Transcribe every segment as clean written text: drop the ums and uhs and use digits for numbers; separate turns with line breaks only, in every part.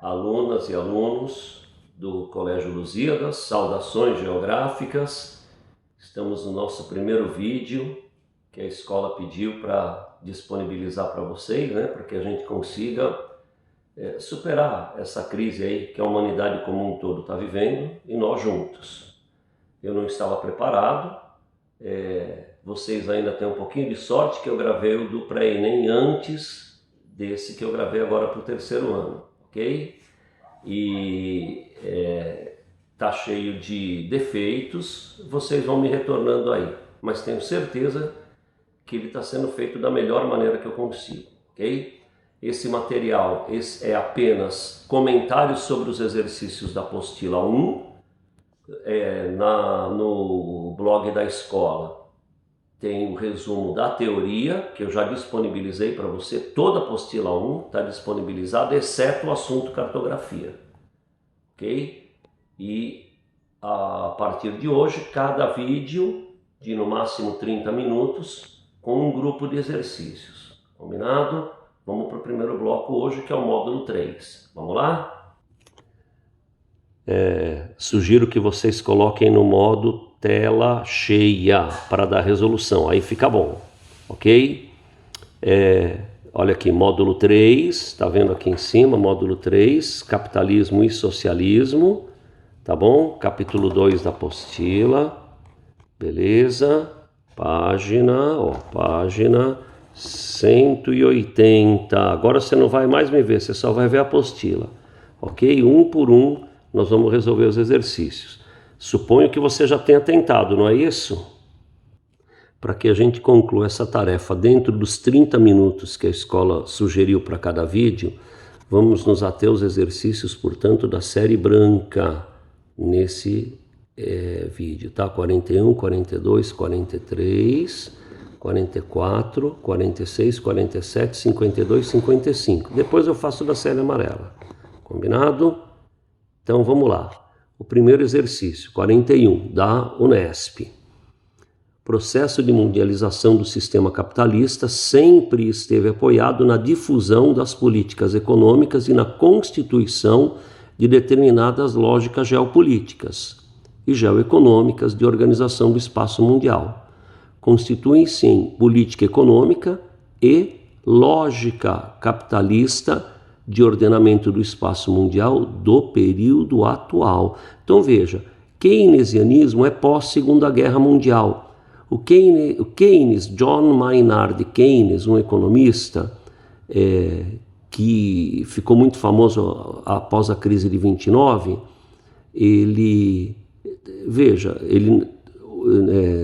alunas e alunos do Colégio Lusíadas, saudações geográficas. Estamos no nosso primeiro vídeo que a escola pediu para disponibilizar para vocês, para que a gente consiga superar essa crise aí que a humanidade como um todo está vivendo e nós juntos. Eu não estava preparado, vocês ainda têm um pouquinho de sorte que eu gravei o do pré-ENEM antes desse que eu gravei agora para o terceiro ano, ok? E tá cheio de defeitos, vocês vão me retornando aí, mas tenho certeza que ele está sendo feito da melhor maneira que eu consigo, ok? Esse material é apenas comentários sobre os exercícios da apostila 1, no blog da escola tem o resumo da teoria, que eu já disponibilizei para você, toda a apostila 1 está disponibilizada, exceto o assunto cartografia, ok? E a partir de hoje, cada vídeo de no máximo 30 minutos, com um grupo de exercícios, combinado? Vamos para o primeiro bloco hoje, que é o módulo 3. Vamos lá? Sugiro que vocês coloquem no modo tela cheia para dar resolução, aí fica bom, ok? Olha aqui, módulo 3, está vendo aqui em cima, módulo 3, capitalismo e socialismo, tá bom? Capítulo 2 da apostila, beleza? Página 180, agora você não vai mais me ver, você só vai ver a apostila, ok? Um por um nós vamos resolver os exercícios. Suponho que você já tenha tentado, não é isso? Para que a gente conclua essa tarefa dentro dos 30 minutos que a escola sugeriu para cada vídeo, vamos nos ater aos exercícios, portanto, da série branca nesse vídeo, tá? 41, 42, 43, 44, 46, 47, 52, 55. Depois eu faço da série amarela, combinado? Então vamos lá. O primeiro exercício, 41, da Unesp. Processo de mundialização do sistema capitalista sempre esteve apoiado na difusão das políticas econômicas e na constituição de determinadas lógicas geopolíticas e geoeconômicas de organização do espaço mundial. Constituem-se em política econômica e lógica capitalista de ordenamento do espaço mundial do período atual. Então veja, keynesianismo é pós-Segunda Guerra Mundial. O Keynes, John Maynard Keynes, um economista que ficou muito famoso após a crise de 29, ele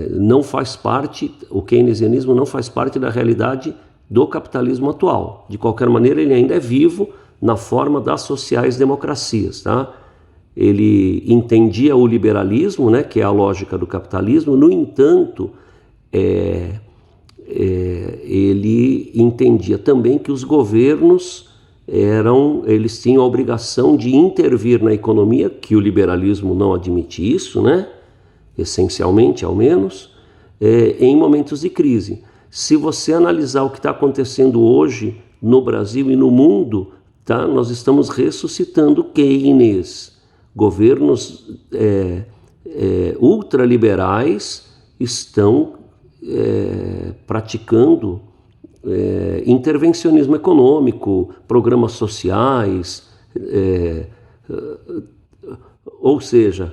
não faz parte, o keynesianismo não faz parte da realidade do capitalismo atual. De qualquer maneira, ele ainda é vivo na forma das sociais-democracias, tá? Ele entendia o liberalismo, que é a lógica do capitalismo. No entanto, ele entendia também que os governos eles tinham a obrigação de intervir na economia, que o liberalismo não admite isso, essencialmente, ao menos, em momentos de crise. Se você analisar o que está acontecendo hoje no Brasil e no mundo, tá? Nós estamos ressuscitando Keynes. Governos ultraliberais estão praticando intervencionismo econômico, programas sociais, ou seja,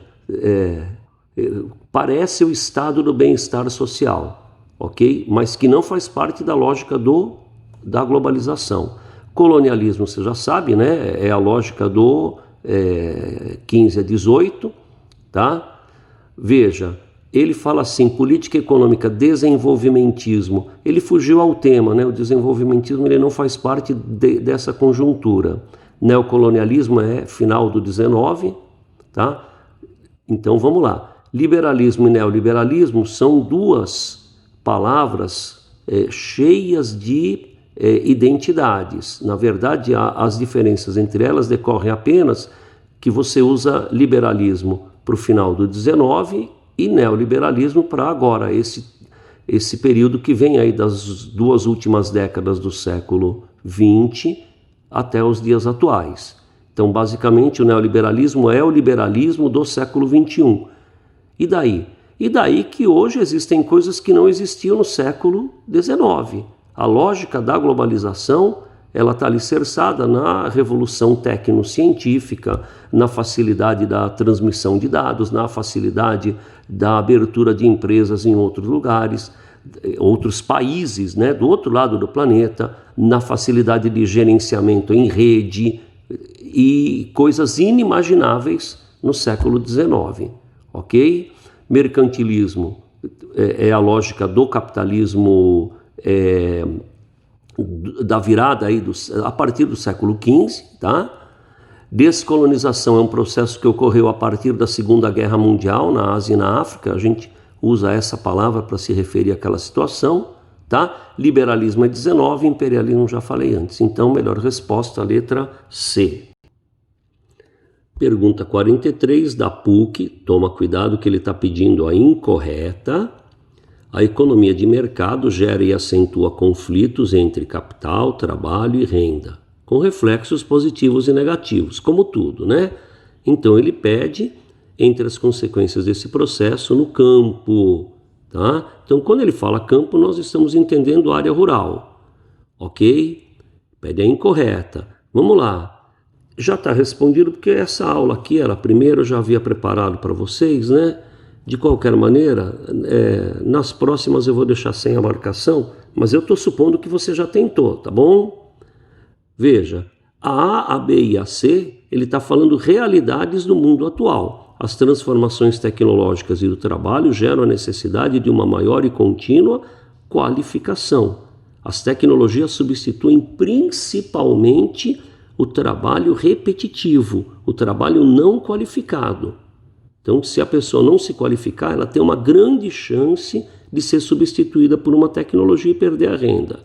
parece o estado do bem-estar social. Ok? Mas que não faz parte da lógica da globalização. Colonialismo, você já sabe, é a lógica do 15 a 18, tá? Veja, ele fala assim, política econômica, desenvolvimentismo. Ele fugiu ao tema, o desenvolvimentismo ele não faz parte dessa conjuntura. Neocolonialismo é final do 19, tá? Então vamos lá. Liberalismo e neoliberalismo são duas palavras cheias de identidades. Na verdade, as diferenças entre elas decorrem apenas que você usa liberalismo para o final do 19 e neoliberalismo para agora, esse período que vem aí das duas últimas décadas do século XX até os dias atuais. Então, basicamente, o neoliberalismo é o liberalismo do século XXI. E daí? E daí que hoje existem coisas que não existiam no século XIX. A lógica da globalização, ela está alicerçada na revolução tecnocientífica, na facilidade da transmissão de dados, na facilidade da abertura de empresas em outros lugares, outros países, né, do outro lado do planeta, na facilidade de gerenciamento em rede e coisas inimagináveis no século XIX, ok? Mercantilismo é a lógica do capitalismo da virada aí a partir do século XV, tá? Descolonização é um processo que ocorreu a partir da Segunda Guerra Mundial na Ásia e na África. A gente usa essa palavra para se referir àquela situação, tá? Liberalismo é 19, imperialismo já falei antes. Então, melhor resposta, a letra C. Pergunta 43 da PUC, toma cuidado que ele está pedindo a incorreta. A economia de mercado gera e acentua conflitos entre capital, trabalho e renda, com reflexos positivos e negativos, como tudo, né? Então ele pede entre as consequências desse processo no campo, tá? Então quando ele fala campo, nós estamos entendendo área rural, ok? Pede a incorreta. Vamos lá. Já está respondido porque essa aula aqui, ela primeiro eu já havia preparado para vocês, né? De qualquer maneira, nas próximas eu vou deixar sem a marcação, mas eu estou supondo que você já tentou, tá bom? Veja, a A, a B e a C, ele está falando realidades do mundo atual. As transformações tecnológicas e do trabalho geram a necessidade de uma maior e contínua qualificação. As tecnologias substituem principalmente o trabalho repetitivo, o trabalho não qualificado. Então, se a pessoa não se qualificar, ela tem uma grande chance de ser substituída por uma tecnologia e perder a renda.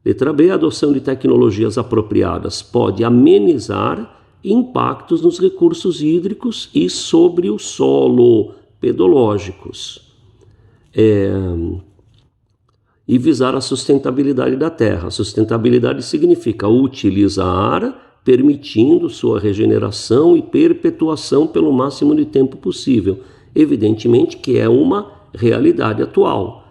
Letra B, a adoção de tecnologias apropriadas pode amenizar impactos nos recursos hídricos e sobre o solo, pedológicos. E visar a sustentabilidade da terra. Sustentabilidade significa utilizar, permitindo sua regeneração e perpetuação pelo máximo de tempo possível. Evidentemente que é uma realidade atual.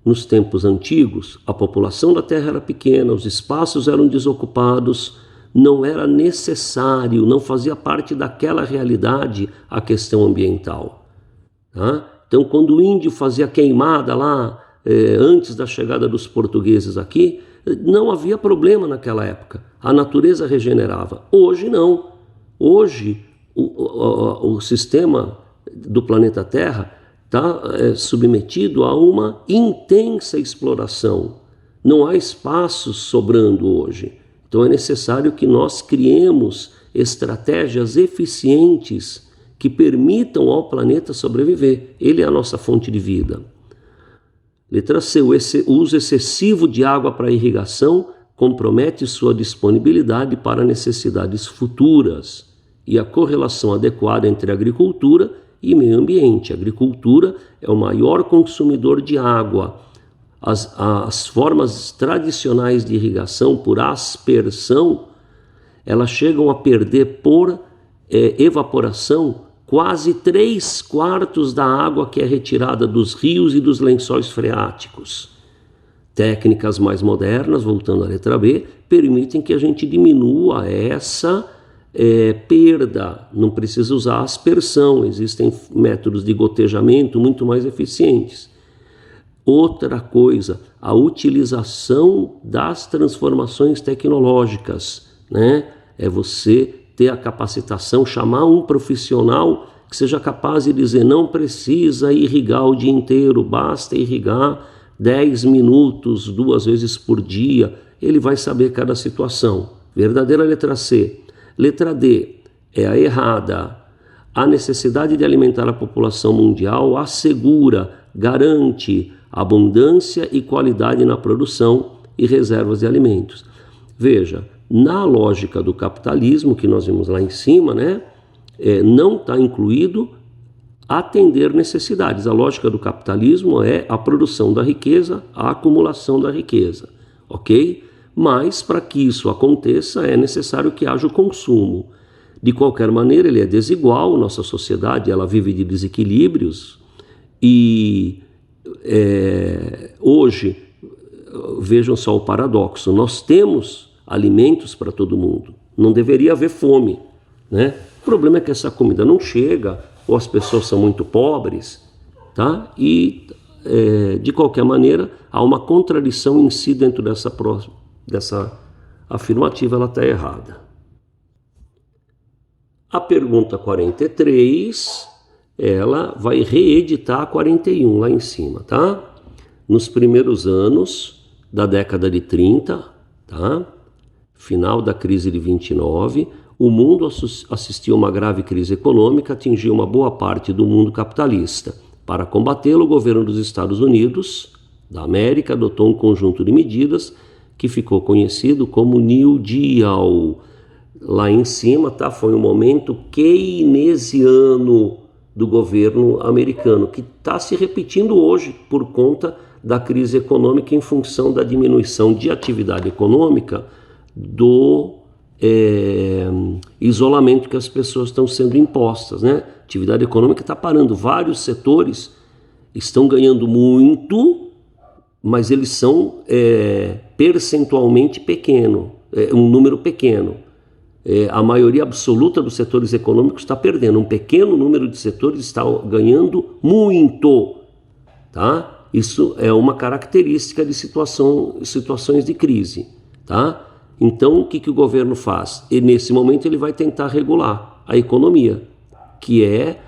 Nos tempos antigos, a população da terra era pequena, os espaços eram desocupados, não era necessário, não fazia parte daquela realidade a questão ambiental. Tá? Então, quando o índio fazia queimada lá, antes da chegada dos portugueses aqui, não havia problema naquela época. A natureza regenerava. Hoje não. Hoje o sistema do planeta Terra está submetido a uma intensa exploração. Não há espaços sobrando hoje. Então é necessário que nós criemos estratégias eficientes que permitam ao planeta sobreviver. Ele é a nossa fonte de vida. Letra C, o uso excessivo de água para irrigação compromete sua disponibilidade para necessidades futuras e a correlação adequada entre agricultura e meio ambiente. A agricultura é o maior consumidor de água. As formas tradicionais de irrigação por aspersão, elas chegam a perder por evaporação quase 3/4 da água que é retirada dos rios e dos lençóis freáticos. Técnicas mais modernas, voltando à letra B, permitem que a gente diminua essa perda. Não precisa usar aspersão, existem métodos de gotejamento muito mais eficientes. Outra coisa, a utilização das transformações tecnológicas, né? É você ter a capacitação, chamar um profissional que seja capaz de dizer não precisa irrigar o dia inteiro, basta irrigar 10 minutos, 2 vezes por dia, ele vai saber cada situação. Verdadeira letra C. Letra D é a errada. A necessidade de alimentar a população mundial assegura, garante abundância e qualidade na produção e reservas de alimentos. Veja, na lógica do capitalismo, que nós vimos lá em cima, né, não está incluído atender necessidades. A lógica do capitalismo é a produção da riqueza, a acumulação da riqueza, ok? Mas para que isso aconteça é necessário que haja o consumo. De qualquer maneira, ele é desigual, nossa sociedade ela vive de desequilíbrios e hoje, vejam só o paradoxo, nós temos alimentos para todo mundo, não deveria haver fome, né? O problema é que essa comida não chega, ou as pessoas são muito pobres, tá? E de qualquer maneira há uma contradição em si dentro dessa afirmativa, ela está errada. A pergunta 43, ela vai reeditar a 41 lá em cima, tá? Nos primeiros anos da década de 30, tá? Final da crise de 29, o mundo assistiu a uma grave crise econômica, atingiu uma boa parte do mundo capitalista. Para combatê-lo, o governo dos Estados Unidos da América adotou um conjunto de medidas que ficou conhecido como New Deal. Lá em cima, tá? Foi um momento keynesiano do governo americano, que está se repetindo hoje por conta da crise econômica em função da diminuição de atividade econômica, do isolamento que as pessoas estão sendo impostas, né? A atividade econômica está parando, vários setores estão ganhando muito, mas eles são percentualmente pequeno, um número pequeno. A maioria absoluta dos setores econômicos está perdendo, um pequeno número de setores está ganhando muito, tá? Isso é uma característica de situações de crise, tá? Então, o que o governo faz? E nesse momento ele vai tentar regular a economia, que é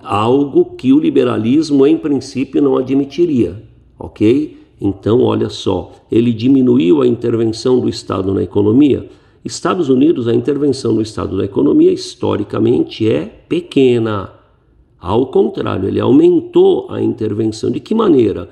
algo que o liberalismo, em princípio, não admitiria, ok? Então, olha só, ele diminuiu a intervenção do Estado na economia. Estados Unidos, a intervenção do Estado na economia, historicamente, é pequena. Ao contrário, ele aumentou a intervenção. De que maneira?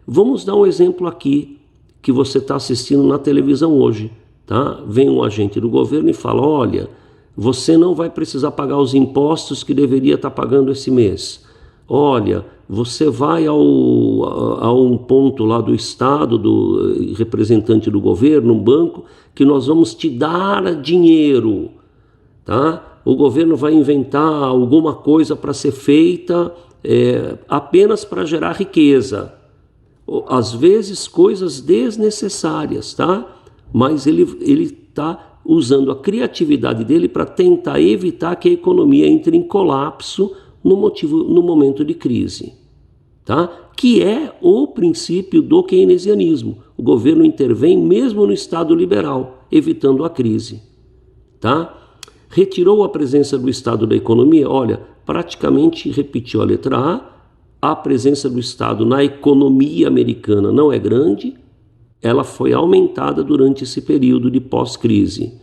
Vamos dar um exemplo aqui, que você está assistindo na televisão hoje, tá? Vem um agente do governo e fala, olha, você não vai precisar pagar os impostos que deveria estar pagando esse mês. Olha, você vai a um ponto lá do Estado, do representante do governo, um banco, que nós vamos te dar dinheiro, tá? O governo vai inventar alguma coisa para ser feita apenas para gerar riqueza. Às vezes coisas desnecessárias, tá? Mas ele está usando a criatividade dele para tentar evitar que a economia entre em colapso no momento de crise, tá? Que é o princípio do keynesianismo. O governo intervém mesmo no Estado liberal, evitando a crise, tá? Retirou a presença do Estado da economia? Olha, praticamente repetiu a letra A presença do Estado na economia americana não é grande, ela foi aumentada durante esse período de pós-crise.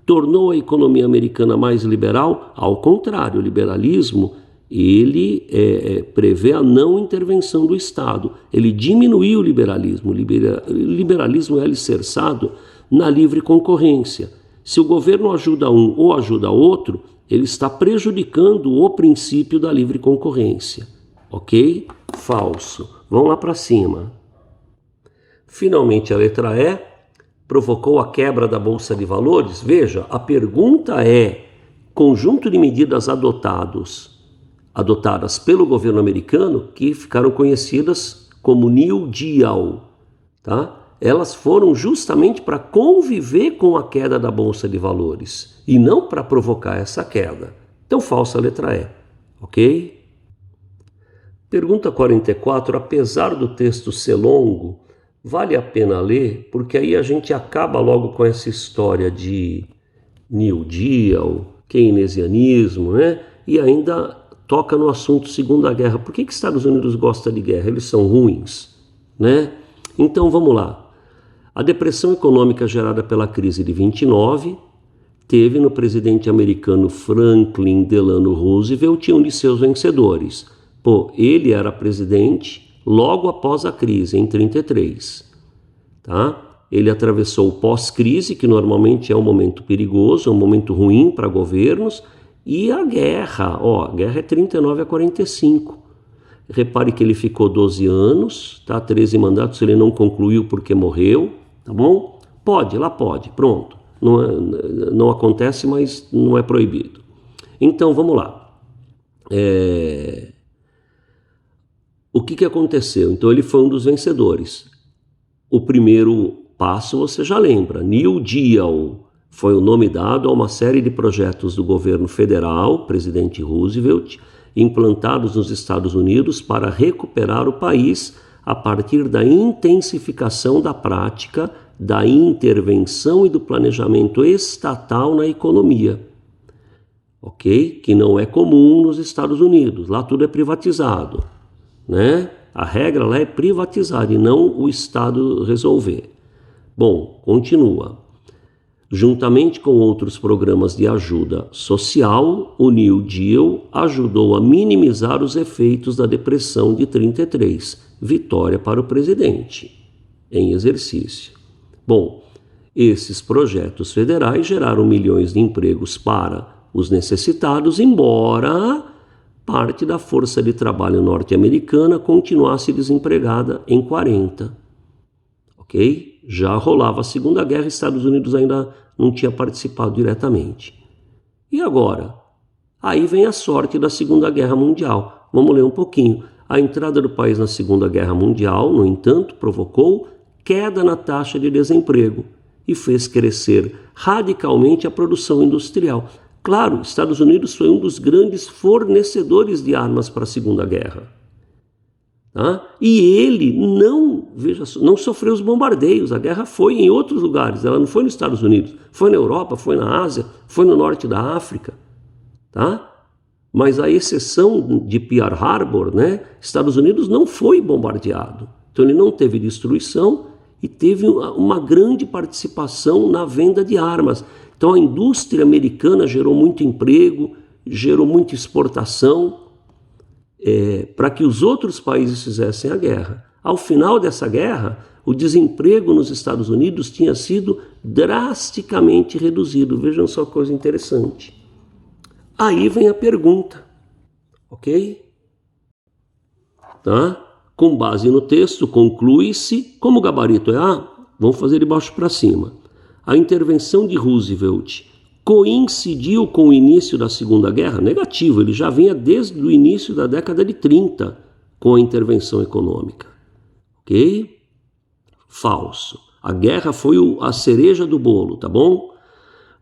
Tornou a economia americana mais liberal? Ao contrário, o liberalismo ele prevê a não intervenção do Estado. Ele diminuiu o liberalismo. O liberalismo é alicerçado na livre concorrência. Se o governo ajuda um ou ajuda outro, ele está prejudicando o princípio da livre concorrência. Ok? Falso. Vamos lá para cima. Finalmente, a letra E provocou a quebra da Bolsa de Valores. Veja, a pergunta é: conjunto de medidas adotadas pelo governo americano que ficaram conhecidas como New Deal, tá? Elas foram justamente para conviver com a queda da Bolsa de Valores e não para provocar essa queda. Então, falsa a letra E, ok? Pergunta 44, apesar do texto ser longo, vale a pena ler, porque aí a gente acaba logo com essa história de New Deal, keynesianismo, né? E ainda toca no assunto Segunda Guerra. Por que Estados Unidos gosta de guerra? Eles são ruins, né? Então vamos lá. A depressão econômica gerada pela crise de 29 teve no presidente americano Franklin Delano Roosevelt um de seus vencedores. Ele era presidente logo após a crise, em 33, tá? Ele atravessou o pós-crise, que normalmente é um momento perigoso, é um momento ruim para governos, e a guerra, a guerra é 39 a 45. Repare que ele ficou 12 anos, tá? 13 mandatos, ele não concluiu porque morreu, Tá bom? Pode, lá pode, pronto. Não acontece, mas não é proibido. Então, vamos lá. O que aconteceu? Então, ele foi um dos vencedores. O primeiro passo você já lembra. New Deal foi o nome dado a uma série de projetos do governo federal, presidente Roosevelt, implantados nos Estados Unidos para recuperar o país a partir da intensificação da prática da intervenção e do planejamento estatal na economia, ok? Que não é comum nos Estados Unidos, lá tudo é privatizado, né? A regra lá é privatizar e não o Estado resolver. Bom, continua. Juntamente com outros programas de ajuda social, o New Deal ajudou a minimizar os efeitos da depressão de 33. Vitória para o presidente, em exercício. Bom, esses projetos federais geraram milhões de empregos para os necessitados, embora parte da força de trabalho norte-americana continuasse desempregada em 40. Ok? Já rolava a Segunda Guerra, Estados Unidos ainda não tinha participado diretamente. E agora? Aí vem a sorte da Segunda Guerra Mundial. Vamos ler um pouquinho. A entrada do país na Segunda Guerra Mundial, no entanto, provocou queda na taxa de desemprego e fez crescer radicalmente a produção industrial. Claro, Estados Unidos foi um dos grandes fornecedores de armas para a Segunda Guerra. Tá? E ele não sofreu os bombardeios. A guerra foi em outros lugares, ela não foi nos Estados Unidos, foi na Europa, foi na Ásia, foi no norte da África. Tá? Mas a exceção de Pearl Harbor, né, Estados Unidos não foi bombardeado. Então ele não teve destruição e teve uma grande participação na venda de armas. Então a indústria americana gerou muito emprego, gerou muita exportação para que os outros países fizessem a guerra. Ao final dessa guerra, o desemprego nos Estados Unidos tinha sido drasticamente reduzido. Vejam só que coisa interessante. Aí vem a pergunta, ok? Tá? Com base no texto, conclui-se, como o gabarito é A, vamos fazer de baixo para cima. A intervenção de Roosevelt coincidiu com o início da Segunda Guerra? Negativo, ele já vinha desde o início da década de 30 com a intervenção econômica. Ok? Falso. A guerra foi a cereja do bolo, tá bom?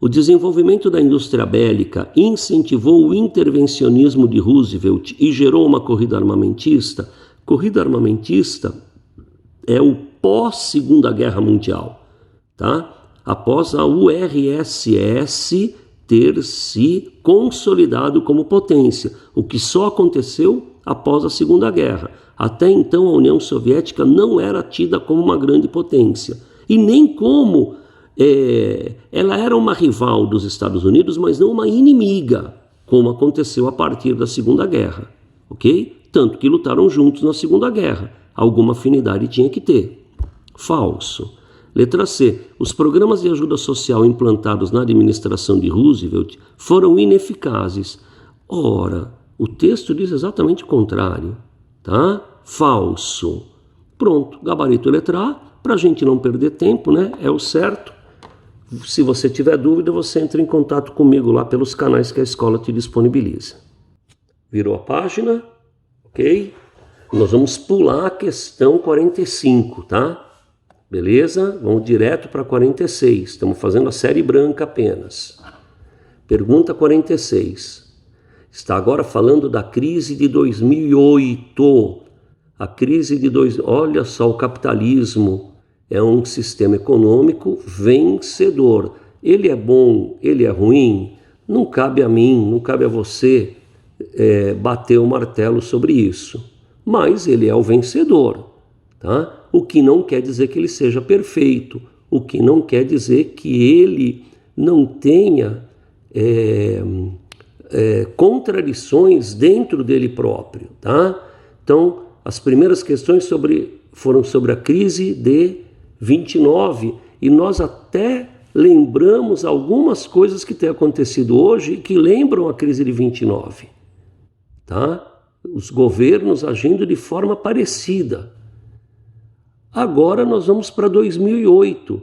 O desenvolvimento da indústria bélica incentivou o intervencionismo de Roosevelt e gerou uma corrida armamentista. Corrida armamentista é o pós-Segunda Guerra Mundial, tá? Após a URSS ter se consolidado como potência, o que só aconteceu após a Segunda Guerra. Até então a União Soviética não era tida como uma grande potência e nem como ela era uma rival dos Estados Unidos, mas não uma inimiga, como aconteceu a partir da Segunda Guerra, ok? Tanto que lutaram juntos na Segunda Guerra. Alguma afinidade tinha que ter. Falso. Letra C. Os programas de ajuda social implantados na administração de Roosevelt foram ineficazes. Ora, o texto diz exatamente o contrário, tá? Falso. Pronto, gabarito letra A, para a gente não perder tempo, né? É o certo. Se você tiver dúvida, você entra em contato comigo lá pelos canais que a escola te disponibiliza. Virou a página, ok? Nós vamos pular a questão 45, tá? Beleza? Vamos direto para 46. Estamos fazendo a série branca apenas. Pergunta 46. Está agora falando da crise de 2008. A crise de olha só, o capitalismo é um sistema econômico vencedor. Ele é bom, ele é ruim? Não cabe a mim, não cabe a você bater o martelo sobre isso. Mas ele é o vencedor, tá? O que não quer dizer que ele seja perfeito, o que não quer dizer que ele não tenha contradições dentro dele próprio, tá? Então, as primeiras questões foram sobre a crise de 29 e nós até lembramos algumas coisas que têm acontecido hoje e que lembram a crise de 29, tá? Os governos agindo de forma parecida. Agora nós vamos para 2008,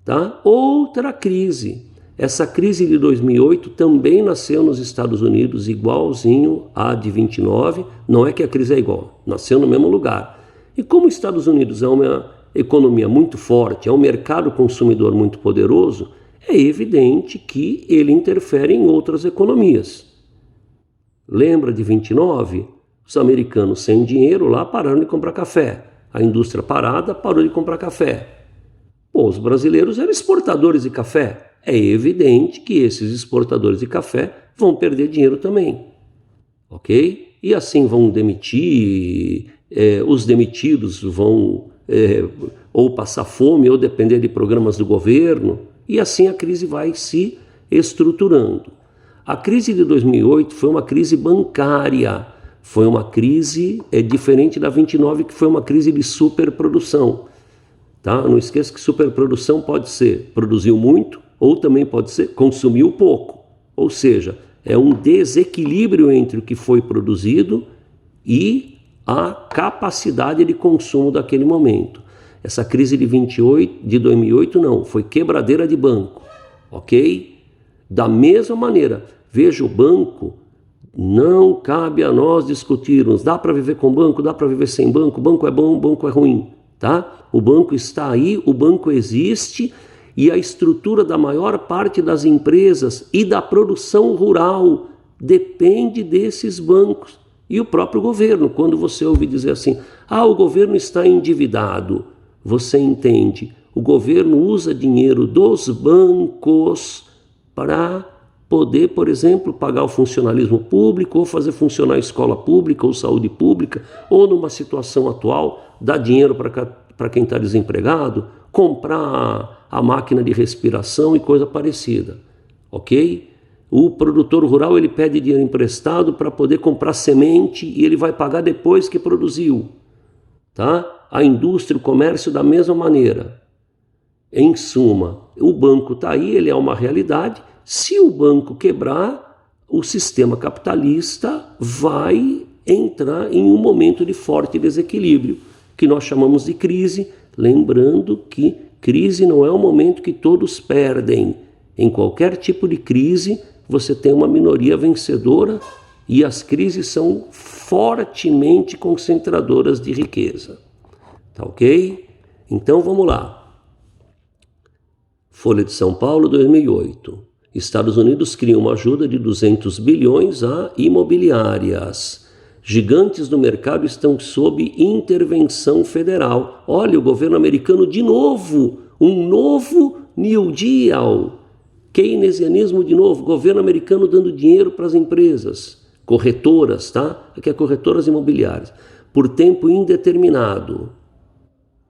tá? Outra crise. Essa crise de 2008 também nasceu nos Estados Unidos, igualzinho à de 29. Não é que a crise é igual, nasceu no mesmo lugar. E como os Estados Unidos é uma economia muito forte, é um mercado consumidor muito poderoso, é evidente que ele interfere em outras economias. Lembra de 29? Os americanos sem dinheiro lá pararam de comprar café. A indústria parada parou de comprar café. Pô, os brasileiros eram exportadores de café. É evidente que esses exportadores de café vão perder dinheiro também. Ok? E assim vão demitir, os demitidos vão ou passar fome ou depender de programas do governo. E assim a crise vai se estruturando. A crise de 2008 foi uma crise bancária. Foi uma crise diferente da 29, que foi uma crise de superprodução. Tá? Não esqueça que superprodução pode ser produziu muito ou também pode ser consumiu pouco. Ou seja, é um desequilíbrio entre o que foi produzido e a capacidade de consumo daquele momento. Essa crise de 2008 não, foi quebradeira de banco. Ok? Da mesma maneira, veja o banco. Não cabe a nós discutirmos, dá para viver com banco, dá para viver sem banco, banco é bom, banco é ruim, tá? O banco está aí, o banco existe e a estrutura da maior parte das empresas e da produção rural depende desses bancos. E o próprio governo, quando você ouve dizer assim, o governo está endividado, você entende, o governo usa dinheiro dos bancos para poder, por exemplo, pagar o funcionalismo público, ou fazer funcionar a escola pública, ou saúde pública, ou numa situação atual, dar dinheiro para quem está desempregado, comprar a máquina de respiração e coisa parecida, ok? O produtor rural ele pede dinheiro emprestado para poder comprar semente e ele vai pagar depois que produziu, tá? A indústria, o comércio da mesma maneira. Em suma, o banco está aí, ele é uma realidade. Se o banco quebrar, o sistema capitalista vai entrar em um momento de forte desequilíbrio, que nós chamamos de crise, lembrando que crise não é um momento que todos perdem. Em qualquer tipo de crise, você tem uma minoria vencedora e as crises são fortemente concentradoras de riqueza. Tá ok? Então vamos lá. Folha de São Paulo, 2008. Estados Unidos cria uma ajuda de 200 bilhões a imobiliárias. Gigantes do mercado estão sob intervenção federal. Olha, o governo americano de novo, um novo New Deal. Keynesianismo de novo, governo americano dando dinheiro para as empresas, corretoras, tá? Aqui é corretoras imobiliárias, por tempo indeterminado.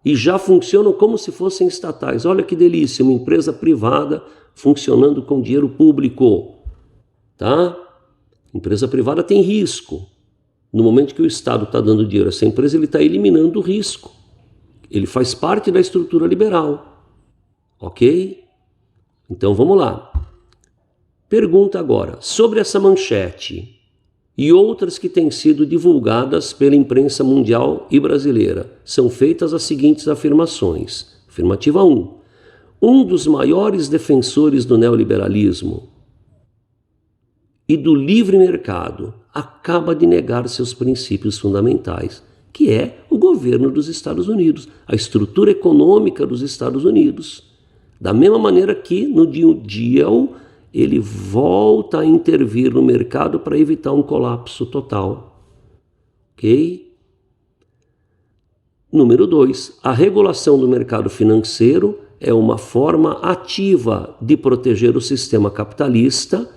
E já funcionam como se fossem estatais. Olha que delícia, uma empresa privada funcionando com dinheiro público, tá? Empresa privada tem risco. No momento que o Estado está dando dinheiro a essa empresa, ele está eliminando o risco. Ele faz parte da estrutura liberal, ok? Então vamos lá. Pergunta agora, sobre essa manchete e outras que têm sido divulgadas pela imprensa mundial e brasileira, são feitas as seguintes afirmações. Afirmativa 1. Um dos maiores defensores do neoliberalismo e do livre mercado acaba de negar seus princípios fundamentais, que é o governo dos Estados Unidos, a estrutura econômica dos Estados Unidos. Da mesma maneira que no New Deal ele volta a intervir no mercado para evitar um colapso total. Ok? Número 2. A regulação do mercado financeiro é uma forma ativa de proteger o sistema capitalista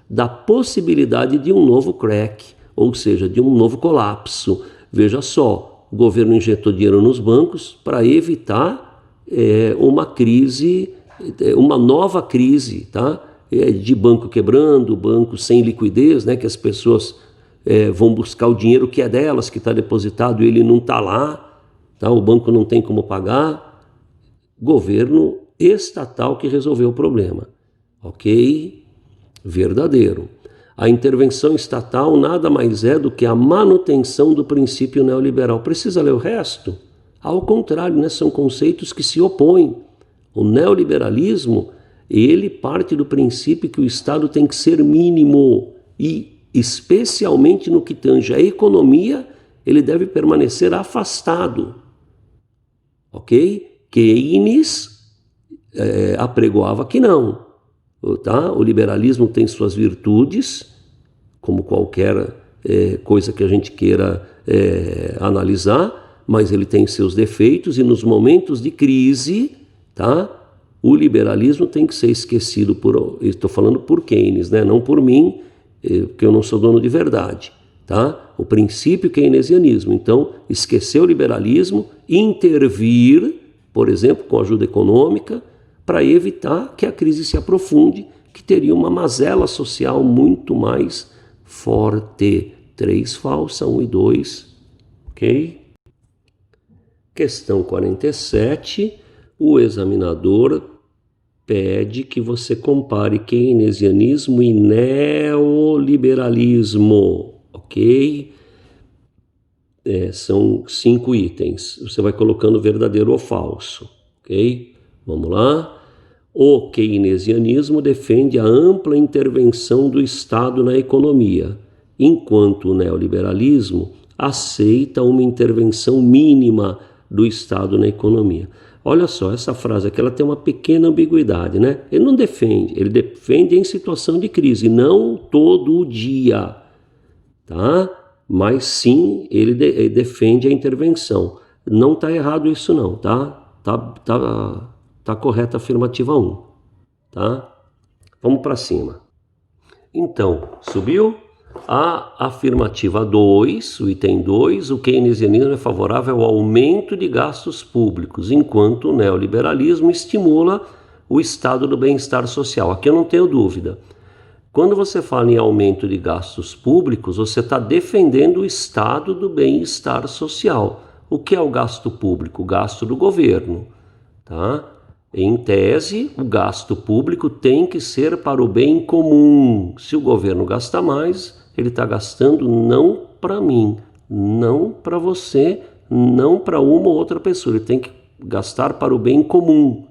da possibilidade de um novo crack, ou seja, de um novo colapso. Veja só, o governo injetou dinheiro nos bancos para evitar uma crise, uma nova crise, tá? De banco quebrando, banco sem liquidez, né? Que as pessoas vão buscar o dinheiro que é delas, que está depositado e ele não está lá, tá? O banco não tem como pagar. Governo estatal que resolveu o problema, ok? Verdadeiro. A intervenção estatal nada mais é do que a manutenção do princípio neoliberal. Precisa ler o resto? Ao contrário, né? São conceitos que se opõem. O neoliberalismo, ele parte do princípio que o Estado tem que ser mínimo e, especialmente no que tange à economia, ele deve permanecer afastado. Ok? Keynes apregoava que não. Tá? O liberalismo tem suas virtudes, como qualquer coisa que a gente queira analisar, mas ele tem seus defeitos e nos momentos de crise, tá? O liberalismo tem que ser esquecido estou falando por Keynes, né? Não por mim, porque eu não sou dono de verdade, tá? O princípio keynesianismo. Então, esquecer o liberalismo, intervir, por exemplo, com ajuda econômica, para evitar que a crise se aprofunde, que teria uma mazela social muito mais forte. 3 falsa, 1 e 2, ok? Questão 47, o examinador pede que você compare keynesianismo e neoliberalismo, ok? São 5 itens, você vai colocando verdadeiro ou falso, ok? Vamos lá. O keynesianismo defende a ampla intervenção do Estado na economia, enquanto o neoliberalismo aceita uma intervenção mínima do Estado na economia. Olha só, essa frase aqui ela tem uma pequena ambiguidade, né? Ele não defende, ele defende em situação de crise, não todo o dia, tá? Mas sim, ele defende a intervenção. Não está errado isso não, tá? Tá correta a afirmativa 1, tá? Vamos para cima. Então, subiu? A afirmativa 2, o item 2, o keynesianismo é favorável ao aumento de gastos públicos, enquanto o neoliberalismo estimula o estado do bem-estar social. Aqui eu não tenho dúvida. Quando você fala em aumento de gastos públicos, você está defendendo o estado do bem-estar social. O que é o gasto público? O gasto do governo, tá? Em tese, o gasto público tem que ser para o bem comum. Se o governo gasta mais, ele está gastando não para mim, não para você, não para uma ou outra pessoa. Ele tem que gastar para o bem comum,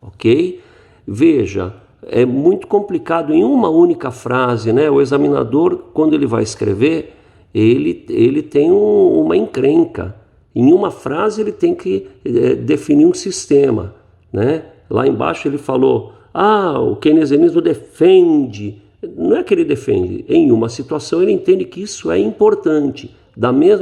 ok? Veja, é muito complicado em uma única frase, né? O examinador, quando ele vai escrever, ele tem uma encrenca. Em uma frase ele tem que definir um sistema, né? Lá embaixo ele falou, o keynesianismo defende. Não é que ele defende, em uma situação ele entende que isso é importante.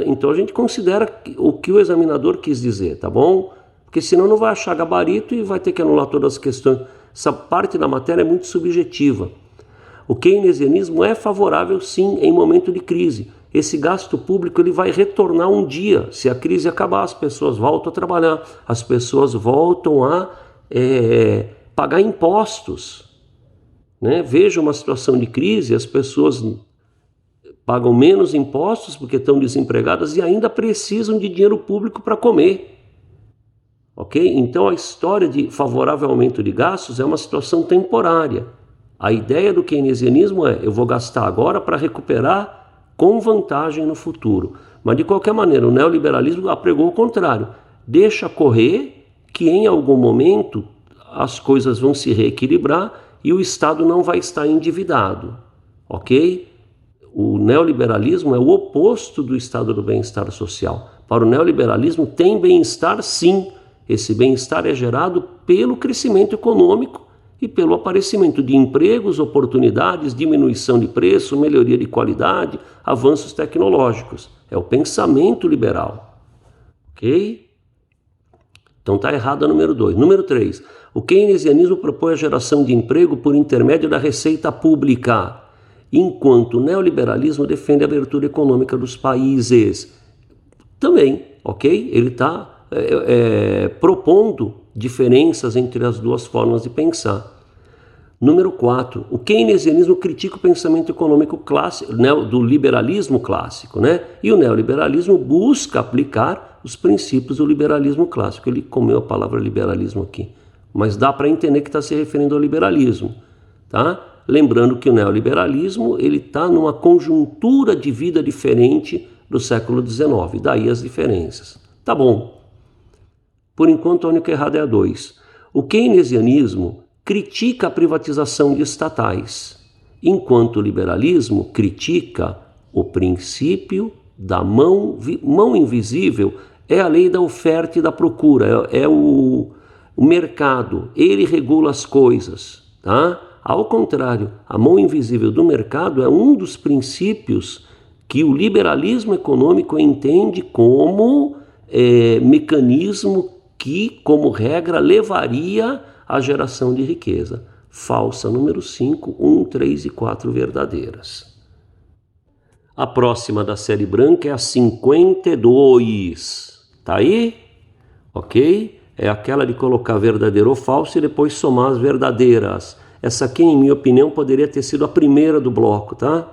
Então a gente considera o que o examinador quis dizer, tá bom? Porque senão não vai achar gabarito e vai ter que anular todas as questões. Essa parte da matéria é muito subjetiva. O keynesianismo é favorável sim em momento de crise. Esse gasto público ele vai retornar um dia. Se a crise acabar, as pessoas voltam a trabalhar, as pessoas voltam a pagar impostos, né? Veja uma situação de crise, as pessoas pagam menos impostos porque estão desempregadas e ainda precisam de dinheiro público para comer. Ok? Então a história de favorável aumento de gastos é uma situação temporária. A ideia do keynesianismo eu vou gastar agora para recuperar com vantagem no futuro. Mas de qualquer maneira, o neoliberalismo apregou o contrário. Deixa correr que em algum momento as coisas vão se reequilibrar e o Estado não vai estar endividado. Ok? O neoliberalismo é o oposto do estado do bem-estar social. Para o neoliberalismo tem bem-estar sim. Esse bem-estar é gerado pelo crescimento econômico e pelo aparecimento de empregos, oportunidades, diminuição de preço, melhoria de qualidade, avanços tecnológicos. É o pensamento liberal. Ok? Então está errado a número 2. Número 3. O keynesianismo propõe a geração de emprego por intermédio da receita pública, enquanto o neoliberalismo defende a abertura econômica dos países. Também, ok? Ele está propondo diferenças entre as duas formas de pensar. Número 4. O keynesianismo critica o pensamento econômico clássico, do liberalismo clássico, né? E o neoliberalismo busca aplicar os princípios do liberalismo clássico. Ele comeu a palavra liberalismo aqui, mas dá para entender que está se referindo ao liberalismo, tá? Lembrando que o neoliberalismo ele está numa conjuntura de vida diferente do século XIX, daí as diferenças. Tá bom. Por enquanto, a única errada é a 2. O keynesianismo critica a privatização de estatais, enquanto o liberalismo critica o princípio da mão invisível, é a lei da oferta e da procura, é o mercado, ele regula as coisas, tá? Ao contrário, a mão invisível do mercado é um dos princípios que o liberalismo econômico entende como mecanismo que, como regra, levaria à geração de riqueza. Falsa número 5, 1, 3 e 4 verdadeiras. A próxima da série branca é a 52. Tá aí? Ok? É aquela de colocar verdadeiro ou falso e depois somar as verdadeiras. Essa aqui, em minha opinião, poderia ter sido a primeira do bloco, tá?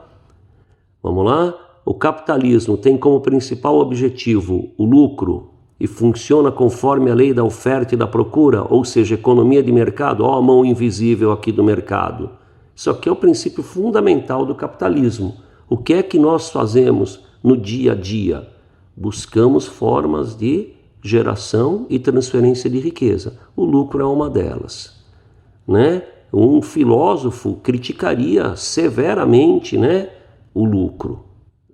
Vamos lá? O capitalismo tem como principal objetivo o lucro e funciona conforme a lei da oferta e da procura, ou seja, economia de mercado. Ó, a mão invisível aqui do mercado. Isso aqui é o princípio fundamental do capitalismo. O que é que nós fazemos no dia a dia? Buscamos formas de geração e transferência de riqueza. O lucro é uma delas, né? Um filósofo criticaria severamente, né, o lucro.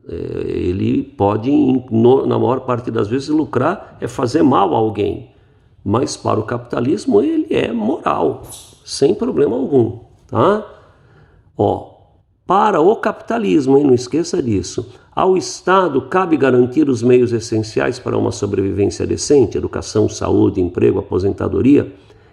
Ele pode, na maior parte das vezes, lucrar é fazer mal a alguém, mas para o capitalismo ele é moral, sem problema algum, tá? Para o capitalismo, hein, não esqueça disso, ao Estado cabe garantir os meios essenciais para uma sobrevivência decente, educação, saúde, emprego, aposentadoria,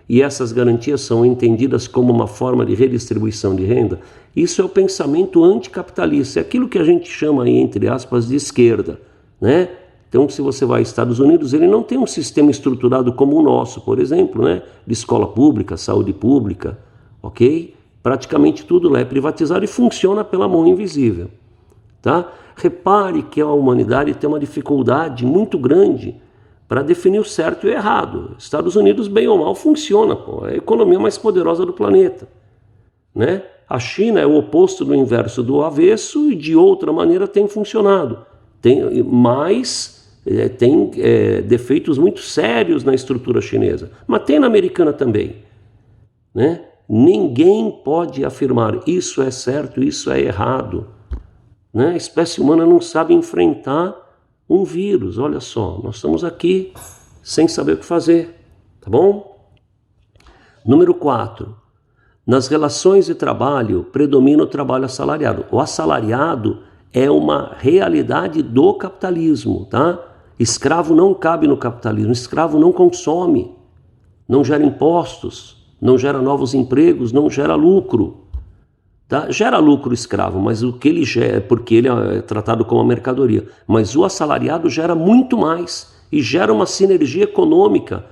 e essas garantias são entendidas como uma forma de redistribuição de renda. Isso é o pensamento anticapitalista, é aquilo que a gente chama aí, entre aspas, de esquerda, né? Então, se você vai aos Estados Unidos, ele não tem um sistema estruturado como o nosso, por exemplo, né? De escola pública, saúde pública, ok? Praticamente tudo lá é privatizado e funciona pela mão invisível, tá? Repare que a humanidade tem uma dificuldade muito grande para definir o certo e o errado. Estados Unidos, bem ou mal, funciona, pô. É a economia mais poderosa do planeta, né? A China é o oposto do inverso do avesso e de outra maneira tem funcionado. Mas tem defeitos muito sérios na estrutura chinesa. Mas tem na americana também, né? Ninguém pode afirmar isso é certo, isso é errado, né? A espécie humana não sabe enfrentar um vírus. Olha só, nós estamos aqui sem saber o que fazer, tá bom? Número 4. Nas relações de trabalho predomina o trabalho assalariado. O assalariado é uma realidade do capitalismo, tá? Escravo não cabe no capitalismo, escravo não consome, não gera impostos, não gera novos empregos, não gera lucro. Tá? Gera lucro escravo, mas o que ele gera, porque ele é tratado como uma mercadoria. Mas o assalariado gera muito mais e gera uma sinergia econômica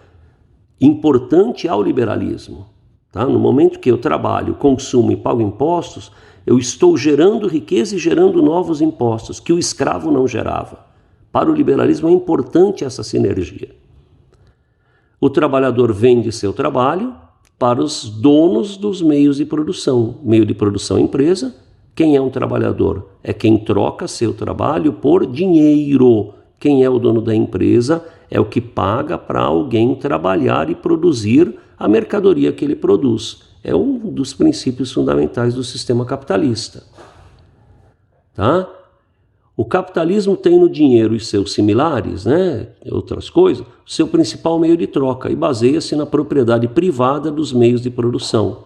importante ao liberalismo. Tá? No momento que eu trabalho, consumo e pago impostos, eu estou gerando riqueza e gerando novos impostos que o escravo não gerava. Para o liberalismo é importante essa sinergia. O trabalhador vende seu trabalho para os donos dos meios de produção. Meio de produção é empresa. Quem é um trabalhador? É quem troca seu trabalho por dinheiro. Quem é o dono da empresa? É o que paga para alguém trabalhar e produzir a mercadoria que ele produz. É um dos princípios fundamentais do sistema capitalista. Tá? O capitalismo tem no dinheiro e seus similares, né, outras coisas, seu principal meio de troca e baseia-se na propriedade privada dos meios de produção.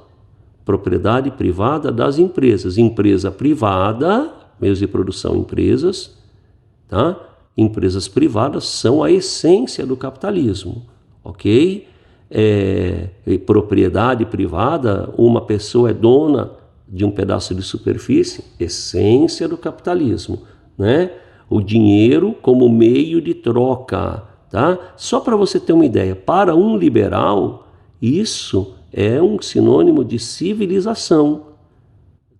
Propriedade privada das empresas. Empresa privada, meios de produção, empresas, tá? Empresas privadas são a essência do capitalismo, ok? Propriedade privada, uma pessoa é dona de um pedaço de superfície, essência do capitalismo, né? O dinheiro como meio de troca, tá? Só para você ter uma ideia, para um liberal, isso é um sinônimo de civilização,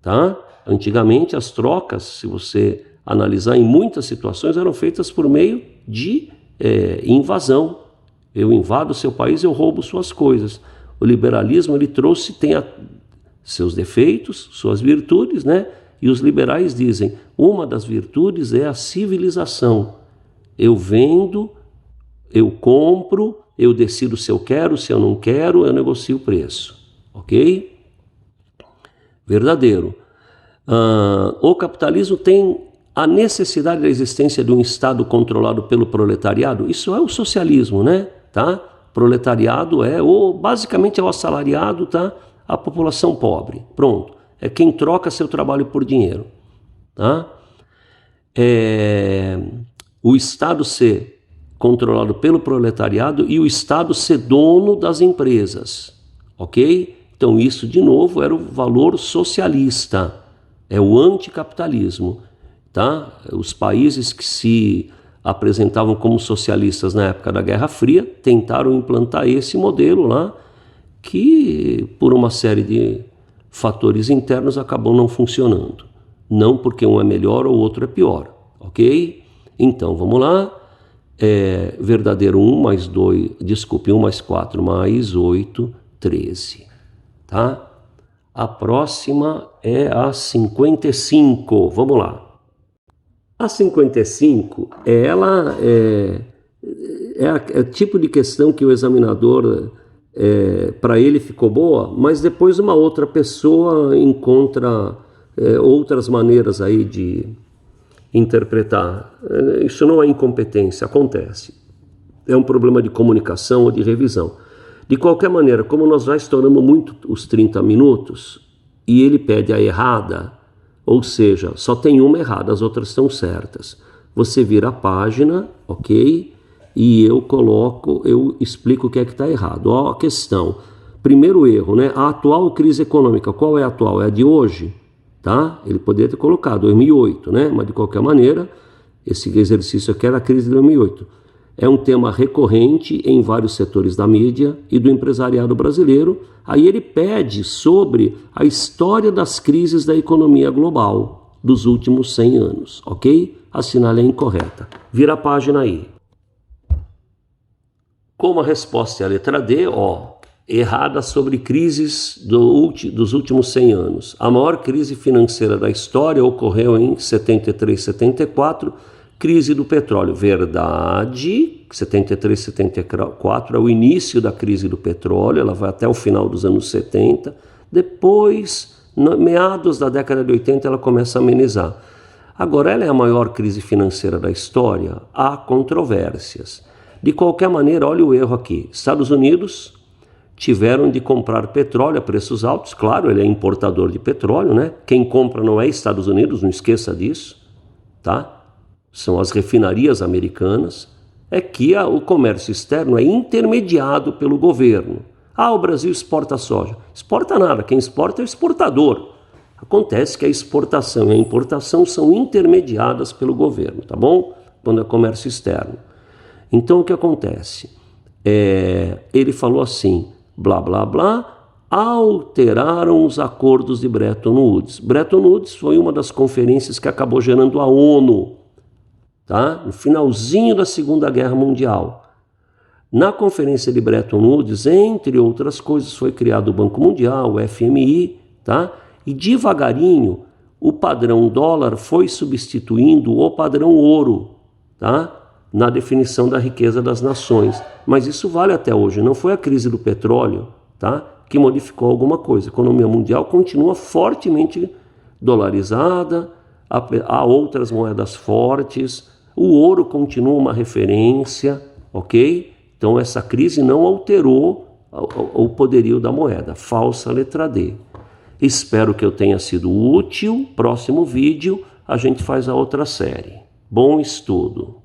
tá? Antigamente as trocas, se você analisar, em muitas situações eram feitas por meio de invasão. Eu invado seu país, eu roubo suas coisas. O liberalismo, ele trouxe, tem seus defeitos, suas virtudes, né? E os liberais dizem, uma das virtudes é a civilização. Eu vendo, eu compro eu decido se eu quero, se eu não quero, eu negocio o preço, ok? Verdadeiro. O capitalismo tem a necessidade da existência de um Estado controlado pelo proletariado. Isso é o socialismo, né? Tá? Proletariado basicamente é o assalariado, tá? A população pobre. Pronto. É quem troca seu trabalho por dinheiro, tá? O Estado ser controlado pelo proletariado e o Estado ser dono das empresas, ok? Então isso, de novo, era o valor socialista, é o anticapitalismo, tá? Os países que se apresentavam como socialistas na época da Guerra Fria tentaram implantar esse modelo lá, que por uma série de fatores internos acabou não funcionando. Não porque um é melhor ou o outro é pior, ok? Então, vamos lá. Verdadeiro 1 mais 2, desculpe, 1 mais 4 mais 8, 13, tá? A próxima é a 55, vamos lá. A 55, ela é o tipo de questão que o examinador, para ele ficou boa, mas depois uma outra pessoa encontra outras maneiras aí de interpretar. Isso não é incompetência, acontece. É um problema de comunicação ou de revisão. De qualquer maneira, como nós já estouramos muito os 30 minutos e ele pede a errada, ou seja, só tem uma errada, as outras estão certas. Você vira a página, ok? E eu explico o que é que está errado. Ó, a questão. Primeiro erro, né? A atual crise econômica, qual é a atual? É a de hoje? Tá? Ele poderia ter colocado 2008, né? Mas de qualquer maneira, esse exercício aqui era a crise de 2008. É um tema recorrente em vários setores da mídia e do empresariado brasileiro. Aí ele pede sobre a história das crises da economia global dos últimos 100 anos, ok? Assinale a incorreta. Vira a página aí. Como a resposta é a letra D, errada sobre crises dos últimos 100 anos. A maior crise financeira da história ocorreu em 73, 74, crise do petróleo. Verdade, 73, 74 é o início da crise do petróleo, ela vai até o final dos anos 70. Depois, meados da década de 80, ela começa a amenizar. Agora, ela é a maior crise financeira da história? Há controvérsias. De qualquer maneira, olha o erro aqui. Estados Unidos tiveram de comprar petróleo a preços altos. Claro, ele é importador de petróleo, né? Quem compra não é Estados Unidos, não esqueça disso, tá? São as refinarias americanas. É que o comércio externo é intermediado pelo governo. O Brasil exporta soja. Exporta nada, quem exporta é o exportador. Acontece que a exportação e a importação são intermediadas pelo governo, tá bom? Quando é comércio externo. Então o que acontece? Ele falou assim, blá blá blá, alteraram os acordos de Bretton Woods. Bretton Woods foi uma das conferências que acabou gerando a ONU, tá? No finalzinho da Segunda Guerra Mundial. Na conferência de Bretton Woods, entre outras coisas, foi criado o Banco Mundial, o FMI, tá? E devagarinho o padrão dólar foi substituindo o padrão ouro, tá? Na definição da riqueza das nações. Mas isso vale até hoje. Não foi a crise do petróleo, tá, que modificou alguma coisa. A economia mundial continua fortemente dolarizada, há outras moedas fortes, o ouro continua uma referência, ok? Então essa crise não alterou o poderio da moeda. Falsa letra D. Espero que eu tenha sido útil. Próximo vídeo a gente faz a outra série. Bom estudo!